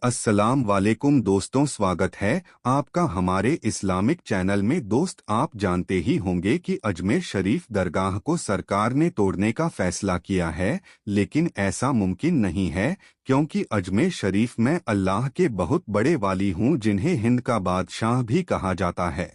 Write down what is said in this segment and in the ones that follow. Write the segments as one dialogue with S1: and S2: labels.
S1: अस्सलाम वालेकुम दोस्तों, स्वागत है आपका हमारे इस्लामिक चैनल में। दोस्त, आप जानते ही होंगे कि अजमेर शरीफ दरगाह को सरकार ने तोड़ने का फैसला किया है, लेकिन ऐसा मुमकिन नहीं है क्योंकि अजमेर शरीफ में अल्लाह के बहुत बड़े वाली हूँ जिन्हें हिंद का बादशाह भी कहा जाता है।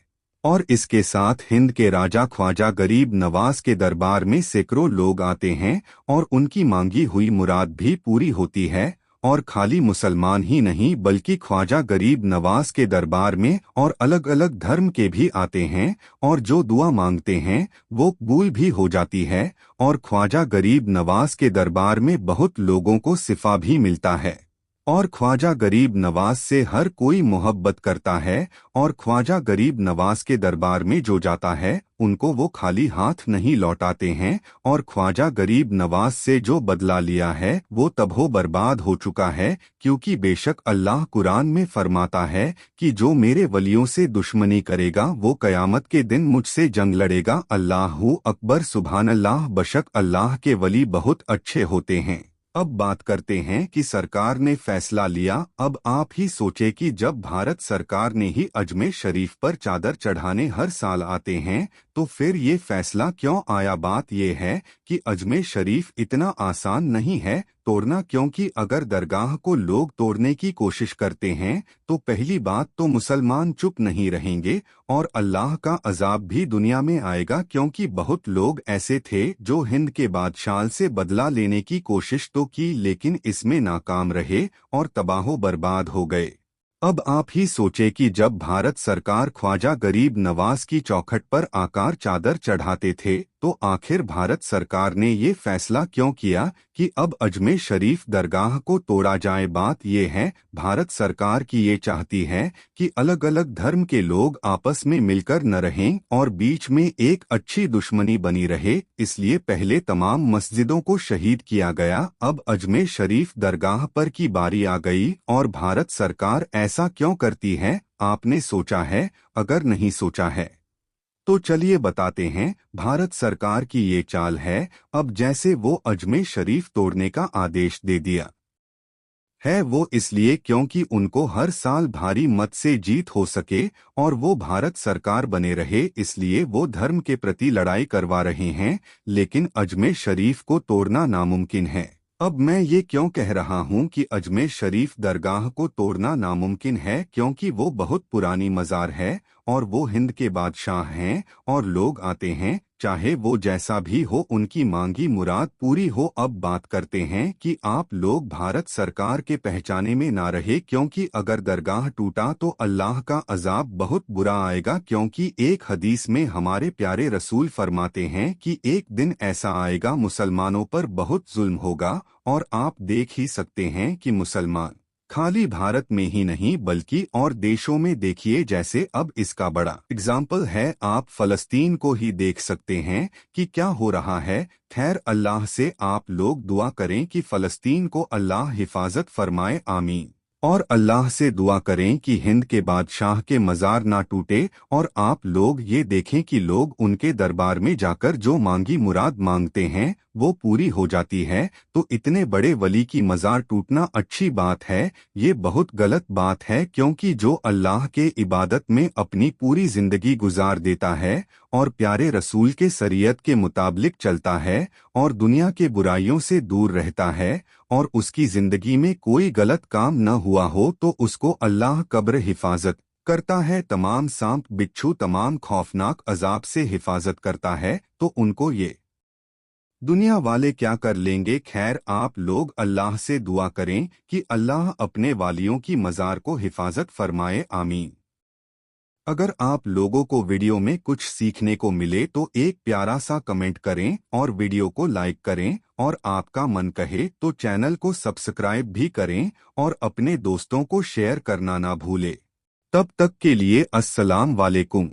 S1: और इसके साथ हिंद के राजा ख्वाजा गरीब नवाज के दरबार में सैकड़ों लोग आते हैं और उनकी मांगी हुई मुराद भी पूरी होती है। और खाली मुसलमान ही नहीं बल्कि ख्वाजा गरीब नवाज के दरबार में और अलग अलग धर्म के भी आते हैं, और जो दुआ मांगते हैं वो कबूल भी हो जाती है। और ख्वाजा गरीब नवाज के दरबार में बहुत लोगों को शिफा भी मिलता है। और ख्वाजा गरीब नवाज से हर कोई मोहब्बत करता है। और ख्वाजा गरीब नवाज के दरबार में जो जाता है उनको वो खाली हाथ नहीं लौटाते हैं। और ख्वाजा गरीब नवाज से जो बदला लिया है वो तब हो बर्बाद हो चुका है, क्योंकि बेशक अल्लाह कुरान में फरमाता है कि जो मेरे वलियों से दुश्मनी करेगा वो कयामत के दिन मुझसे जंग लड़ेगा। अल्लाहू अकबर, सुभान अल्लाह। बशक अल्लाह के वली बहुत अच्छे होते हैं। अब बात करते हैं कि सरकार ने फैसला लिया। अब आप ही सोचे कि जब भारत सरकार ने ही अजमेर शरीफ पर चादर चढ़ाने हर साल आते हैं तो फिर ये फैसला क्यों आया। बात ये है कि अजमेर शरीफ इतना आसान नहीं है तोड़ना, क्योंकि अगर दरगाह को लोग तोड़ने की कोशिश करते हैं तो पहली बात तो मुसलमान चुप नहीं रहेंगे और अल्लाह का अजाब भी दुनिया में आएगा, क्योंकि बहुत लोग ऐसे थे जो हिंद के बादशाह से बदला लेने की कोशिश तो की लेकिन इसमें नाकाम रहे और तबाहो बर्बाद हो गए। अब आप ही सोचे कि जब भारत सरकार ख्वाजा गरीब नवाज की चौखट पर आकार चादर चढ़ाते थे तो आखिर भारत सरकार ने ये फैसला क्यों किया कि अब अजमेर शरीफ दरगाह को तोड़ा जाए। बात ये है, भारत सरकार की ये चाहती है कि अलग अलग धर्म के लोग आपस में मिलकर न रहें और बीच में एक अच्छी दुश्मनी बनी रहे, इसलिए पहले तमाम मस्जिदों को शहीद किया गया। अब अजमेर शरीफ दरगाह पर की बारी आ गई और भारत सरकार ऐसा क्यों करती है। आपने सोचा है? अगर नहीं सोचा है तो चलिए बताते हैं। भारत सरकार की ये चाल है, अब जैसे वो अजमेर शरीफ तोड़ने का आदेश दे दिया है वो इसलिए क्योंकि उनको हर साल भारी मत से जीत हो सके और वो भारत सरकार बने रहे, इसलिए वो धर्म के प्रति लड़ाई करवा रहे हैं। लेकिन अजमेर शरीफ को तोड़ना नामुमकिन है। अब मैं ये क्यों कह रहा हूँ कि अजमेर शरीफ दरगाह को तोड़ना नामुमकिन है, क्योंकि वो बहुत पुरानी मज़ार है और वो हिंद के बादशाह हैं और लोग आते हैं चाहे वो जैसा भी हो, उनकी मांगी मुराद पूरी हो। अब बात करते हैं कि आप लोग भारत सरकार के पहचाने में ना रहे, क्योंकि अगर दरगाह टूटा तो अल्लाह का अजाब बहुत बुरा आएगा, क्योंकि एक हदीस में हमारे प्यारे रसूल फरमाते हैं कि एक दिन ऐसा आएगा मुसलमानों पर बहुत जुल्म होगा। और आप देख ही सकते हैं कि मुसलमान खाली भारत में ही नहीं बल्कि और देशों में देखिए, जैसे अब इसका बड़ा एग्जाम्पल है, आप फलस्तीन को ही देख सकते हैं कि क्या हो रहा है। खैर, अल्लाह से आप लोग दुआ करें कि फलस्तीन को अल्लाह हिफाजत फरमाए, आमीन। और अल्लाह से दुआ करें कि हिंद के बादशाह के मज़ार ना टूटे और आप लोग ये देखें कि लोग उनके दरबार में जाकर जो मांगी मुराद मांगते हैं वो पूरी हो जाती है। तो इतने बड़े वली की मज़ार टूटना अच्छी बात है? ये बहुत गलत बात है, क्योंकि जो अल्लाह के इबादत में अपनी पूरी जिंदगी गुजार देता है और प्यारे रसूल के शरीयत के मुताबिक चलता है और दुनिया के बुराइयों से दूर रहता है और उसकी जिंदगी में कोई गलत काम न हुआ हो तो उसको अल्लाह कब्र हिफाजत करता है, तमाम सांप बिच्छू तमाम खौफनाक अजाब से हिफाजत करता है। तो उनको ये दुनिया वाले क्या कर लेंगे। खैर, आप लोग अल्लाह से दुआ करें कि अल्लाह अपने वालियों की मज़ार को हिफाजत फरमाए, आमीन। अगर आप लोगों को वीडियो में कुछ सीखने को मिले तो एक प्यारा सा कमेंट करें और वीडियो को लाइक करें, और आपका मन कहे तो चैनल को सब्सक्राइब भी करें और अपने दोस्तों को शेयर करना ना भूले। तब तक के लिए अस्सलाम वालेकुम।